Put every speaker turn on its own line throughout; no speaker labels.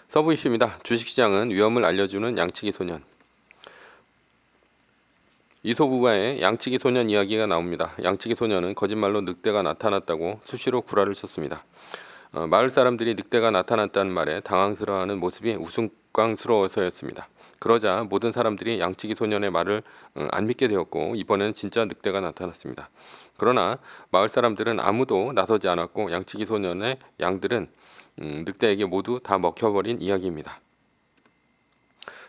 서부 이슈입니다. 주식시장은 위험을 알려주는 양치기 소년. 이소부가의 양치기 소년 이야기가 나옵니다. 양치기 소년은 거짓말로 늑대가 나타났다고 수시로 구라를 쳤습니다. 마을 사람들이 늑대가 나타났다는 말에 당황스러워하는 모습이 우스꽝스러워서였습니다. 그러자 모든 사람들이 양치기 소년의 말을 안 믿게 되었고 이번에는 진짜 늑대가 나타났습니다. 그러나 마을 사람들은 아무도 나서지 않았고 양치기 소년의 양들은 늑대에게 모두 다 먹혀버린 이야기입니다.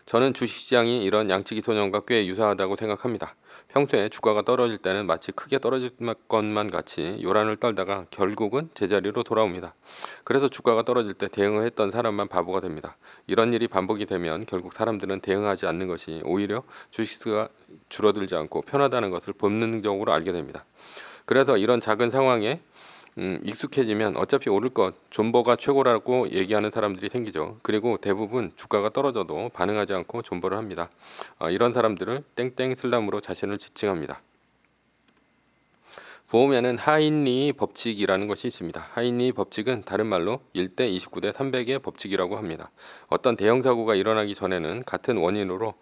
저는 주식시장이 이런 양치기 소년과 꽤 유사하다고 생각합니다. 평소에 주가가 떨어질 때는 마치 크게 떨어질 것만 같이 요란을 떨다가 결국은 제자리로 돌아옵니다. 그래서 주가가 떨어질 때 대응을 했던 사람만 바보가 됩니다. 이런 일이 반복이 되면 결국 사람들은 대응하지 않는 것이 오히려 주식수가 줄어들지 않고 편하다는 것을 본능적으로 알게 됩니다. 그래서 이런 작은 상황에 익숙해지면 어차피 오를 것, 존버가 최고라고 얘기하는 사람들이 생기죠. 그리고 대부분 주가가 떨어져도 반응하지 않고 존버를 합니다. 이런 사람들을 땡땡 슬람으로 자신을 지칭합니다. 보험에는 하인리 법칙이라는 것이 있습니다. 하인리 법칙은 다른 말로 1대 29대 300의 법칙이라고 합니다. 어떤 대형 사고가 일어나기 전에는 같은 원인으로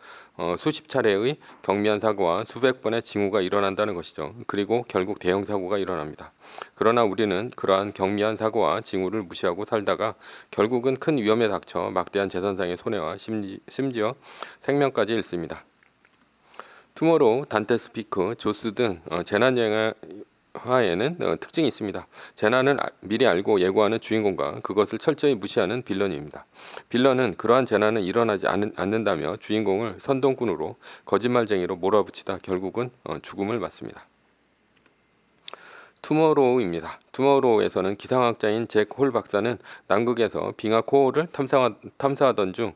수십 차례의 경미한 사고와 수백 번의 징후가 일어난다는 것이죠. 그리고 결국 대형 사고가 일어납니다. 그러나 우리는 그러한 경미한 사고와 징후를 무시하고 살다가 결국은 큰 위험에 닥쳐 막대한 재산상의 손해와 심지어 생명까지 잃습니다. 투모로우, 단테 스피크, 조스 등 재난영화에는 특징이 있습니다. 재난을 미리 알고 예고하는 주인공과 그것을 철저히 무시하는 빌런입니다. 빌런은 그러한 재난은 일어나지 않는다며 주인공을 선동꾼으로 거짓말쟁이로 몰아붙이다 결국은 죽음을 맞습니다. 투모로우입니다. 투모로우에서는 기상학자인 잭 홀 박사는 남극에서 빙하 코어를 탐사하던 중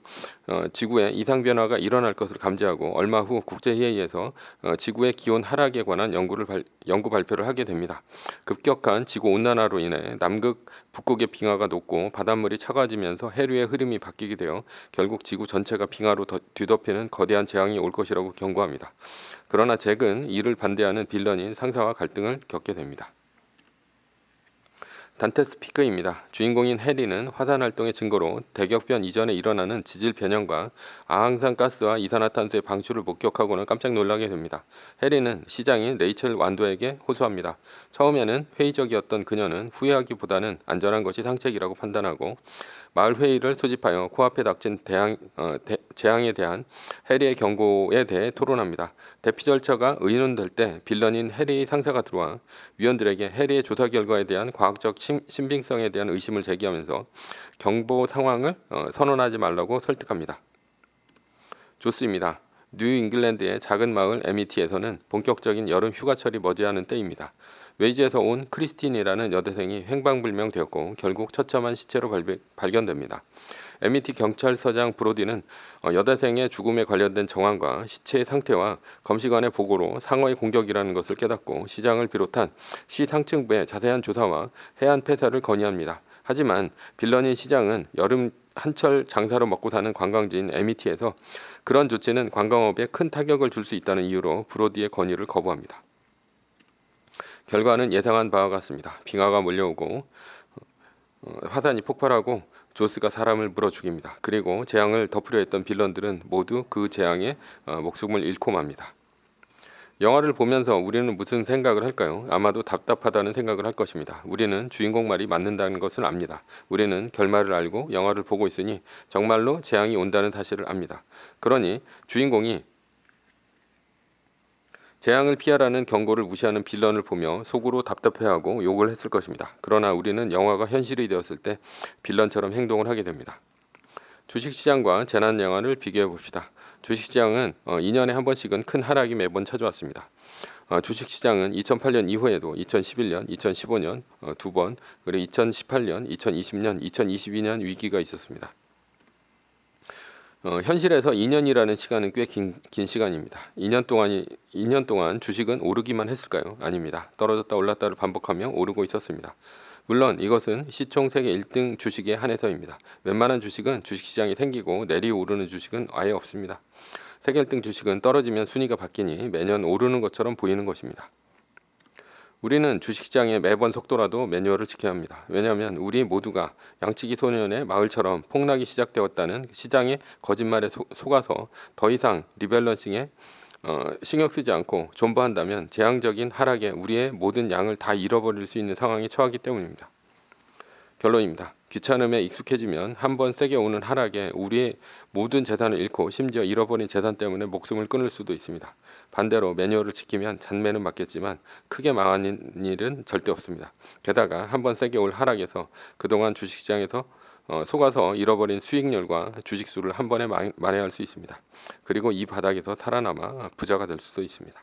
지구에 이상 변화가 일어날 것을 감지하고 얼마 후 국제회의에서 지구의 기온 하락에 관한 연구 발표를 하게 됩니다. 급격한 지구 온난화로 인해 남극 북극의 빙하가 녹고 바닷물이 차가워지면서 해류의 흐름이 바뀌게 되어 결국 지구 전체가 빙하로 뒤덮이는 거대한 재앙이 올 것이라고 경고합니다. 그러나 잭은 이를 반대하는 빌런인 상사와 갈등을 겪게 됩니다. 단테 스피크입니다. 주인공인 해리는 화산활동의 증거로 대격변 이전에 일어나는 지질 변형과 아항산가스와 이산화탄소의 방출을 목격하고는 깜짝 놀라게 됩니다. 해리는 시장인 레이첼 완도에게 호소합니다. 처음에는 회의적이었던 그녀는 후회하기보다는 안전한 것이 상책이라고 판단하고 마을 회의를 소집하여 코앞에 닥친 재앙에 대한 해리의 경고에 대해 토론합니다. 대피 절차가 의논될 때 빌런인 해리의 상사가 들어와 위원들에게 해리의 조사 결과에 대한 과학적 신빙성에 대한 의심을 제기하면서 경보 상황을 선언하지 말라고 설득합니다. 조스입니다. 뉴잉글랜드의 작은 마을 에미티에서는 본격적인 여름 휴가철이 머지않은 때입니다. 웨이즈에서 온 크리스틴이라는 여대생이 행방불명되었고 결국 처참한 시체로 발견됩니다. 에미티 경찰서장 브로디는 여대생의 죽음에 관련된 정황과 시체의 상태와 검시관의 보고로 상어의 공격이라는 것을 깨닫고 시장을 비롯한 시 상층부의 자세한 조사와 해안 폐사를 건의합니다. 하지만 빌런인 시장은 여름 한철 장사로 먹고 사는 관광지인 에미티에서 그런 조치는 관광업에 큰 타격을 줄 수 있다는 이유로 브로디의 건의를 거부합니다. 결과는 예상한 바와 같습니다. 빙하가 몰려오고 화산이 폭발하고 조스가 사람을 물어 죽입니다. 그리고 재앙을 덮으려 했던 빌런들은 모두 그 재앙에 목숨을 잃고 맙니다. 영화를 보면서 우리는 무슨 생각을 할까요? 아마도 답답하다는 생각을 할 것입니다. 우리는 주인공 말이 맞는다는 것을 압니다. 우리는 결말을 알고 영화를 보고 있으니 정말로 재앙이 온다는 사실을 압니다. 그러니 주인공이 재앙을 피하라는 경고를 무시하는 빌런을 보며 속으로 답답해하고 욕을 했을 것입니다. 그러나 우리는 영화가 현실이 되었을 때 빌런처럼 행동을 하게 됩니다. 주식시장과 재난영화를 비교해 봅시다. 주식시장은 2년에 한 번씩은 큰 하락이 매번 찾아왔습니다. 주식시장은 2008년 이후에도 2011년, 2015년 두 번, 그리고 2018년, 2020년, 2022년 위기가 있었습니다. 현실에서 2년이라는 시간은 꽤 긴 시간입니다. 2년 동안 주식은 오르기만 했을까요? 아닙니다. 떨어졌다 올랐다를 반복하며 오르고 있었습니다. 물론 이것은 시총 세계 1등 주식에 한해서입니다. 웬만한 주식은 주식시장이 생기고 내리오르는 주식은 아예 없습니다. 세계 1등 주식은 떨어지면 순위가 바뀌니 매년 오르는 것처럼 보이는 것입니다. 우리는 주식시장의 매번 속도라도 매뉴얼을 지켜야 합니다. 왜냐하면 우리 모두가 양치기 소년의 마을처럼 폭락이 시작되었다는 시장의 거짓말에 속아서 더 이상 리밸런싱에 신경 쓰지 않고 존버한다면 재앙적인 하락에 우리의 모든 양을 다 잃어버릴 수 있는 상황에 처하기 때문입니다. 결론입니다. 귀찮음에 익숙해지면 한 번 세게 오는 하락에 우리의 모든 재산을 잃고 심지어 잃어버린 재산 때문에 목숨을 끊을 수도 있습니다. 반대로 매뉴얼을 지키면 잔매는 맞겠지만 크게 망하는 일은 절대 없습니다. 게다가 한 번 세게 올 하락에서 그동안 주식시장에서 속아서 잃어버린 수익률과 주식수를 한 번에 만회할 수 있습니다. 그리고 이 바닥에서 살아남아 부자가 될 수도 있습니다.